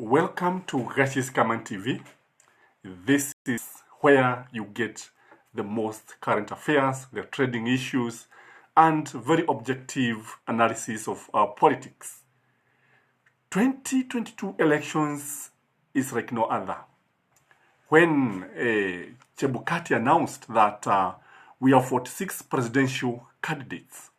Welcome to Gashi's Kaman TV. This is where you get the most current affairs, the trading issues, and very objective analysis of our politics. 2022 elections is like no other. When Chebukati announced that we have 46 presidential candidates,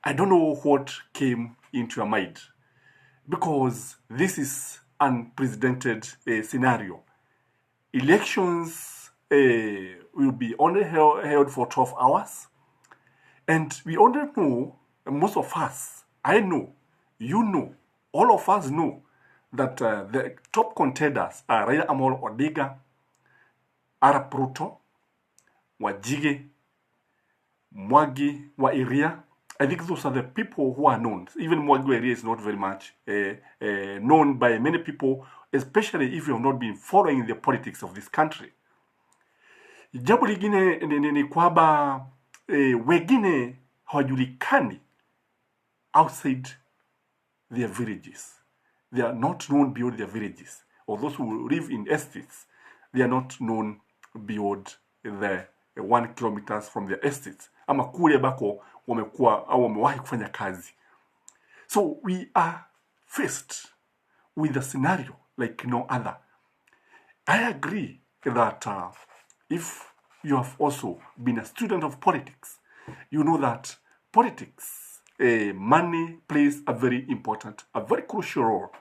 I don't know what came into your mind, because this is unprecedented scenario. Elections will be only held for 12 hours. And we only know, most of us, I know, you know, all of us know that the top contenders are Raila Amolo Odinga, Arap Ruto, Wajige, Mwangi wa Iria. I think those are the people who are known. Even Mwangi wa Iria is not very much known by many people, especially if you have not been following the politics of this country. Jambo lingine ni kwamba wengine hawajulikani outside their villages. They are not known beyond their villages. Or those who live in estates, they are not known beyond the 1 kilometers from their estates. Ama kule bako wamekuwa au wamewahi kufanya kazi. So we are faced with a scenario like no other. I agree that if you have also been a student of politics, you know that politics, money plays a very important, a very crucial role.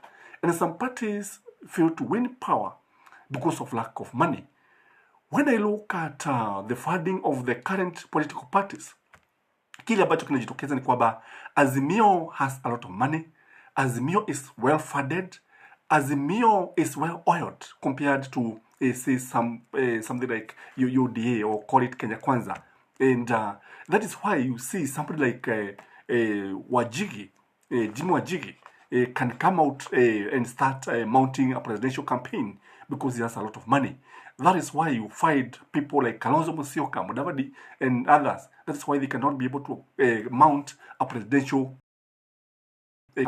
And some parties fail to win power because of lack of money. When I look at the funding of the current political parties, kile ambacho kinajitokeza ni kwamba Azimio has a lot of money. Azimio is well funded. Azimio is well oiled compared to say something like UDA, or call it Kenya Kwanza. And that is why you see somebody like Wajigi, Jimmy Wajigi, can come out and start mounting a presidential campaign because he has a lot of money. That is why you find people like Kalonzo Musyoka, Mudavadi, and others. That's why they cannot be able to mount a presidential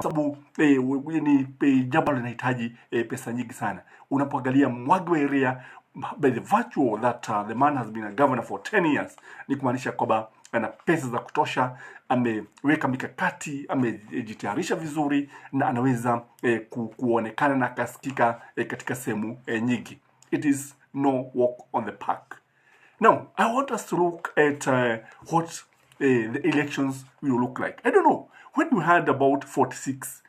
sababu ni jambo linahitaji pesa nyingi sana. Unapoangalia Mwangi wa Iria, by the virtue that the man has been a governor for 10 years, ni kumaanisha kwamba ana pesa za kutosha, ameweka mikakati, amejitayarisha vizuri na anaweza kuonekana na kasikika katika sehemu nyingi. It is no walk on the park. Now, I want us to look at what the elections will look like. I don't know. When you heard about 46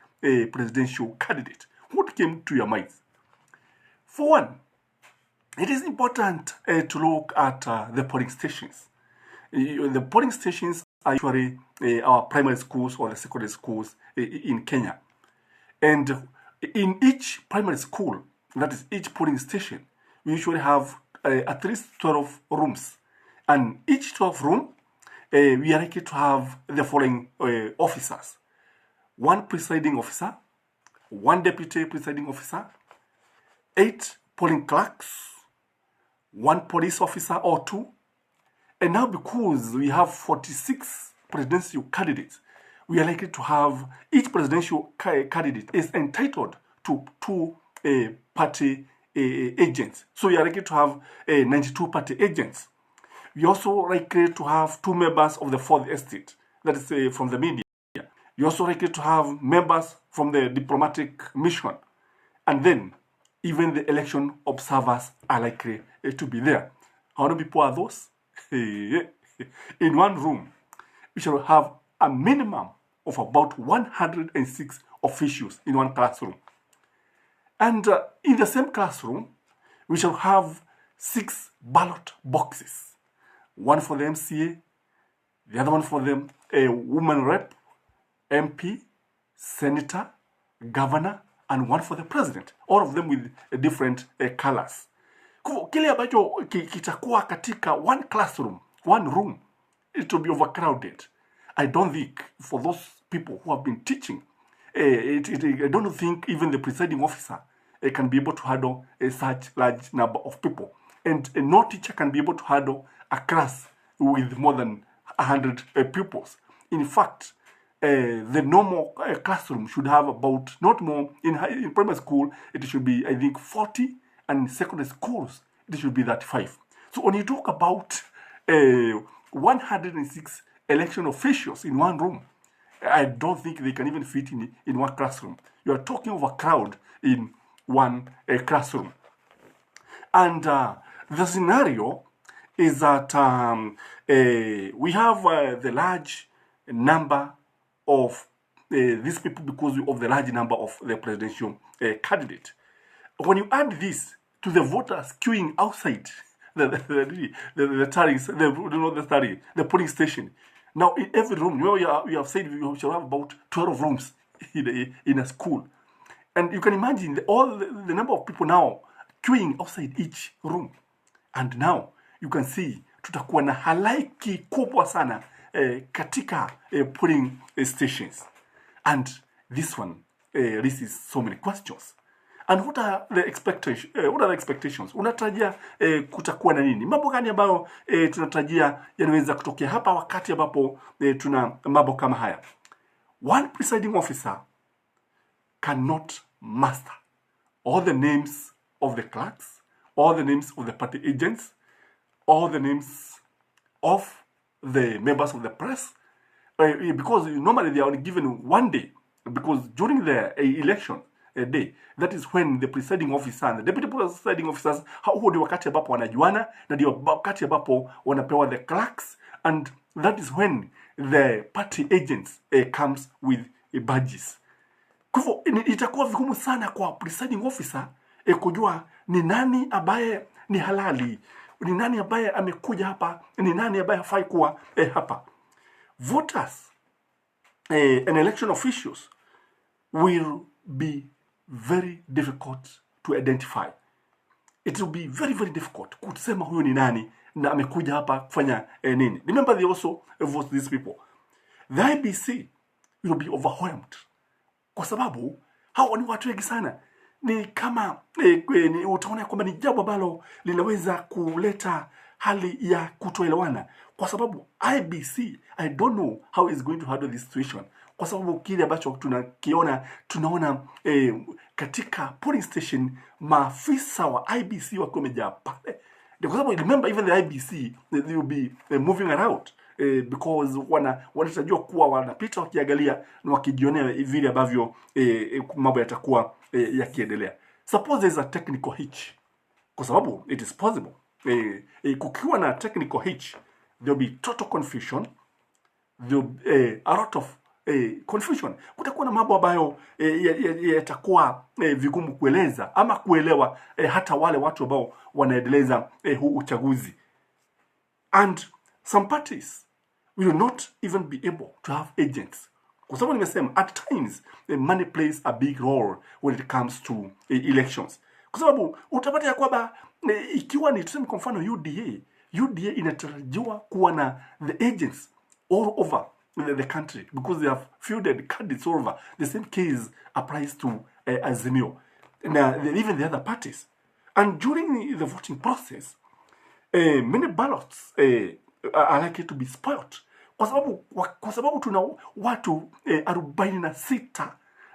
presidential candidates, what came to your mind? For one, it is important to look at the polling stations. The polling stations are usually our primary schools or the secondary schools in Kenya. And in each primary school, that is each polling station, we usually have at least 12 rooms. And each 12 room, we are likely to have the following officers: 1 presiding officer, 1 deputy presiding officer, 8 polling clerks, 1 police officer or 2. And now, because we have 46 presidential candidates, we are likely to have each presidential candidate is entitled to 2 party agents. So we are likely to have 92 party agents. We also likely to have 2 members of the fourth estate, that is from the media. We also likely to have members from the diplomatic mission. And then, even the election observers are likely to be there. How many people are those? In one room, we shall have a minimum of about 106 officials in one classroom. And in the same classroom, we shall have 6 ballot boxes. 1 for the MCA, the other one for the woman rep, MP, senator, governor, and 1 for the president. All of them with different colors. Kile ambacho kitakuwa katika one classroom, one room, it will be overcrowded. I don't think for those people who have been teaching, I don't think even the presiding officer can be able to handle such large number of people. And no teacher can be able to handle a class with more than 100 pupils. In fact, the normal classroom should have about, not more, in primary school, it should be, I think, 40, and secondary schools, it should be 35. So when you talk about 106 election officials in one room, I don't think they can even fit in one classroom. You are talking of a crowd in one classroom. And the scenario is that we have the large number of these people because of the large number of the presidential candidate. When you add this to the voters queuing outside the polling station, now in every room, we have said we shall have about 12 rooms in a school. And you can imagine all the number of people now queuing outside each room. And now you can see tutakuwa na halaiki kubwa sana katika polling stations. And this one raises so many questions. And what are the expectations? Unatarajia kutakuwa na nini? Mambo gani ambayo tunatarajia yanaweza kutokea hapa wakati ambapo tuna mambo kama haya? One presiding officer cannot master all the names of the clerks, all the names of the party agents, all the names of the members of the press, because normally they are only given one day, because during the election day, that is when the presiding officer and the deputy presiding officers, huo ndio wakati ambapo wanajuana, na ndio wakati ambapo wanapewa the clerks, and that is when the party agents comes with badges. Kwa hivyo itakuwa vigumu sana kwa presiding officer kujua ni nani ambaye ni halali, ni nani ambaye amekuja hapa, ni nani ambaye hafai kuwa hapa. Voters and election officials will be very difficult to identify. It will be very, very difficult kusema huyo ni nani na amekuja hapa kufanya nini. Remember, they also vote these people. The IBC will be overwhelmed, kwa sababu hao ni watu wengi sana. Ni kama utaona kwamba ni jambo ambalo linaweza kuleta hali ya kutoelewana, kwa sababu IBC, I don't know how is going to handle this situation, kwa sababu kile ambacho tunaona katika polling station maafisa wa IBC wakiwa wamejaa pale. Kwa sababu remember, even the IBC, they will be moving around because wanatajua kuwa wanapita wakiangalia na wakijionea vile ambavyo mambo yatakuwa yakiendelea. Suppose there is a technical hitch, kwa sababu it is possible kukiwa na technical hitch, there will be total confusion, there will be a lot of confusion. Kutakuwa na mambo ambayo yatakuwa vigumu kueleza ama kuelewa hata wale watu ambao wanaendeleza huu uchaguzi. And some parties will not even be able to have agents, kwa sababu nimesema at times money plays a big role when it comes to elections. Kwa sababu utapata ya kwamba ikiwa ni tuseme kwa mfano UDA inatarajiwa kuwa na the agents all over the country, because they have fielded candidates all over. The same case applies to Azimio and even the other parties. And during the voting process, many ballots are likely to be spoiled, kwa sababu tuna watu 46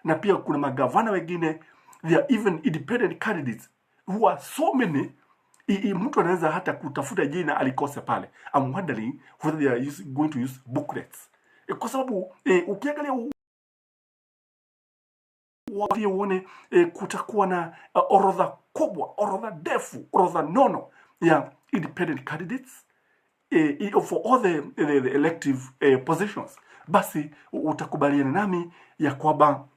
na pia kuna magavana wengine, they are even independent candidates who are so many, mtu anaweza hata kutafuta jina alikose pale. I'm wondering whether they are going to use booklets, kwa sababu ukiangalia uone kutakuwa na orodha kubwa, orodha ndefu, orodha nono ya independent candidates for all the elective positions. Basi utakubaliana nami ya kwamba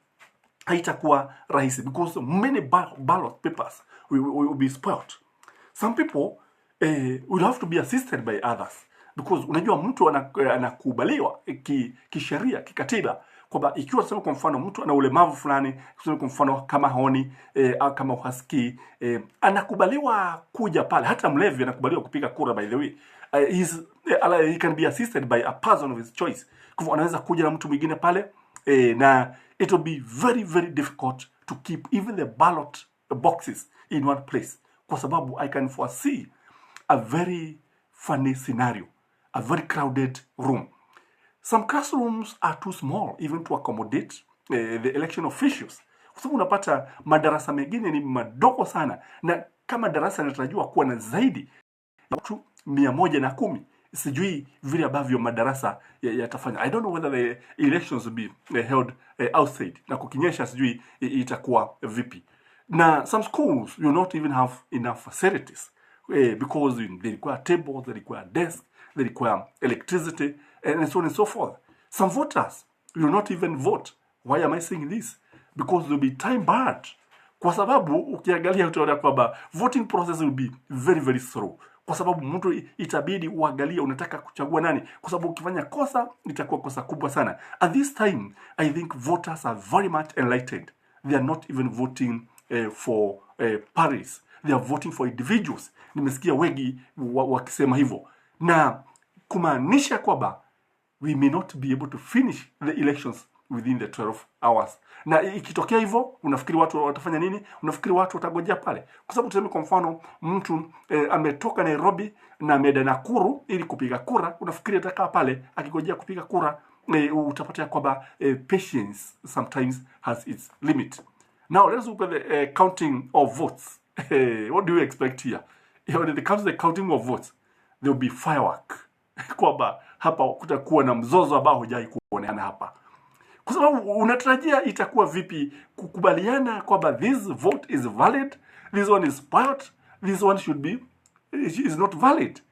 haitakuwa rahisi, because many ballot papers will be spoiled. Some people will have to be assisted by others, because unajua mtu anakubaliwa kisheria, kikatiba, kwamba ikiwa tuseme kwa mfano mtu ana ulemavu fulani, tuseme kwa mfano kama haoni au kama hasikii, anakubaliwa kuja pale. Hata mlevi anakubaliwa kupiga kura, by the way. He can be assisted by a person of his choice. Kwa hivyo anaweza kuja na mtu mwingine pale, na it will be very, very difficult to keep even the ballot boxes in one place, kwa sababu I can foresee a very funny scenario, a very crowded room. Some classrooms are too small even to accommodate the election officials. Kwa sababu unapata madarasa mengine ni madogo sana, na kama darasa linatarajiwa kuwa na zaidi ya watu 110, sijui vile ambavyo madarasa yatafanya. I don't know whether the elections will be held outside, na kukinyesha sijui itakuwa vipi. Na some schools will not even have enough facilities because they require tables, they require desks, they require electricity, and so on and so forth. Some voters will not even vote. Why am I saying this? Because they'll be time barred. Kwa sababu ukiangalia utaona kwamba voting process will be very very slow. Kwa sababu mtu itabidi uangalie unataka kuchagua nani, kwa sababu ukifanya kosa itakuwa kosa kubwa sana. At this time I think voters are very much enlightened. They are not even voting for parties. They are voting for individuals. Nimesikia wengi wakisema hivyo, na kumaanisha kwamba we may not be able to finish the elections within the 12 hours. Na ikitokea hivyo, unafikiri watu watafanya nini? Unafikiri watu watagojea pale? Kwa sababu tuseme kwa mfano mtu ametoka Nairobi na ameenda Nakuru ili kupiga kura, unafikiri atakaa pale akigojea kupiga kura? Utapata kwamba patience sometimes has its limit. Now let's look at the counting of votes. What do you expect here? When it comes to the counting of votes, there will be firework. Kwamba hapa kutakuwa na mzozo ambao hujai kuonekana hapa. Kwa sababu unatarajia itakuwa vipi kukubaliana kwamba this vote is valid, this one is expired, this one is not valid.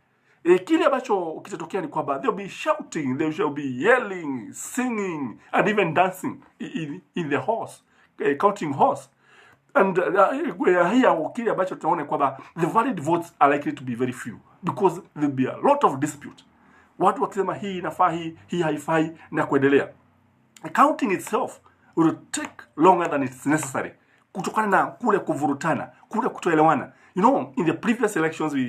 Kile ambacho kitatokea ni kwamba they'll be shouting, they shall be yelling, singing, and even dancing in the horse, counting horse. And here kile ambacho tunaona kwamba the valid votes are likely to be very few, because there'll be a lot of dispute. Watu wakisema hii inafaa, hii haifai, na kuendelea. Counting itself will take longer than it's necessary, kutokana na kule kuvurutana, kule kutoelewana. You know, in the previous elections we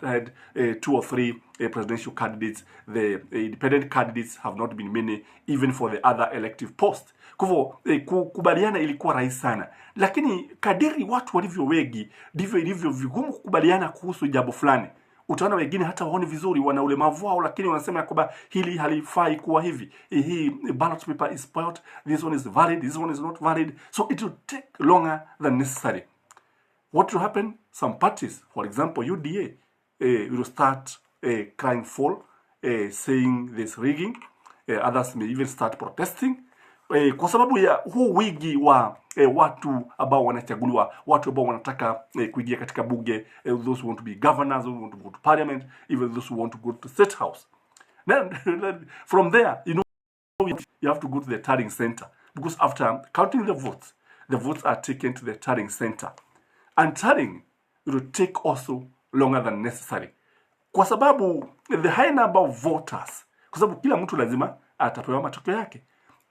had 2 or 3 presidential candidates. The independent candidates have not been many, even for the other elective posts. Kwa hivyo kukubaliana ilikuwa rahisi sana, lakini kadiri watu walivyo wengi ndivyo ilivyo vigumu kukubaliana kuhusu jambo fulani. Utaona wengine hata waone vizuri, wana ulemavu wao, lakini wanasema kwamba hili halifai kuwa hivi. Hii ballot paper is spoiled, this one is valid, this one is not valid. So it will take longer than necessary. What will happen? Some parties, for example UDA, will start crying foul, saying there's rigging. Others may even start protesting. Kwa sababu ya huu wingi wa watu ambao wanachaguliwa, watu ambao wanataka kuingia katika bunge, those who want to be governors, those who want to go to parliament, even those who want to go to state house. Then from there, you have to go to the tallying center, because after counting the votes are taken to the tallying center, and tallying will take also longer than necessary, kwa sababu the high number of voters, kwa sababu kila mtu lazima atapewa matokeo yake.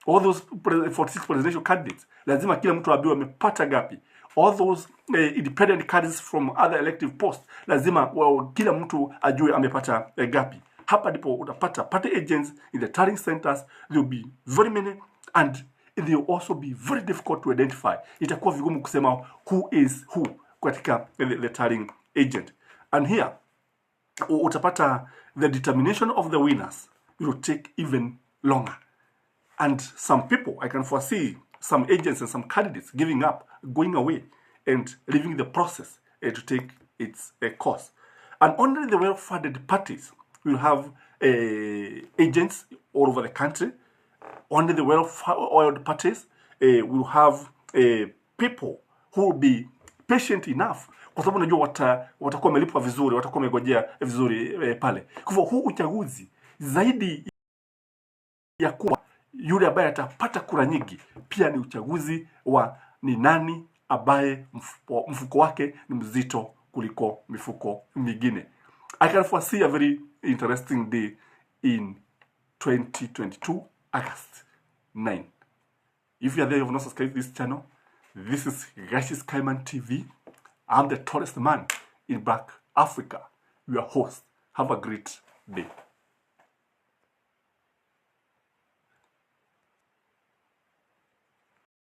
All those 46 presidential candidates, lazima kila mtu aambiwe amepata gapi. All those independent candidates from other elective posts, lazima kila mtu ajue amepata gapi. Hapa ndipo utapata party agents in the tallying centers. There will be very many, and they will also be very difficult to identify. Itakuwa vigumu kusema who is who katika the tallying agent. And here utapata the determination of the winners will take even longer. And some people, I can foresee some agents and some candidates giving up, going away, and leaving the process to take its course. And only the well-funded parties will have agents all over the country. Only the well-oiled parties will have people who will be patient enough, kwa sababu unajua watakuwa wamelipwa vizuri, watakuwa wamegojea vizuri pale. Kwa hivyo huu uchaguzi zaidi ya kuwa yule ambaye atapata kura nyingi, pia ni uchaguzi wa ni nani ambaye mfuko wake ni mzito kuliko mifuko mingine. I can foresee a very interesting day in 2022, August 9. If you are there, you have not subscribed to this channel. This is Gashi's Kaiman TV. I'm the tallest man in Black Africa, your host. Have a great day.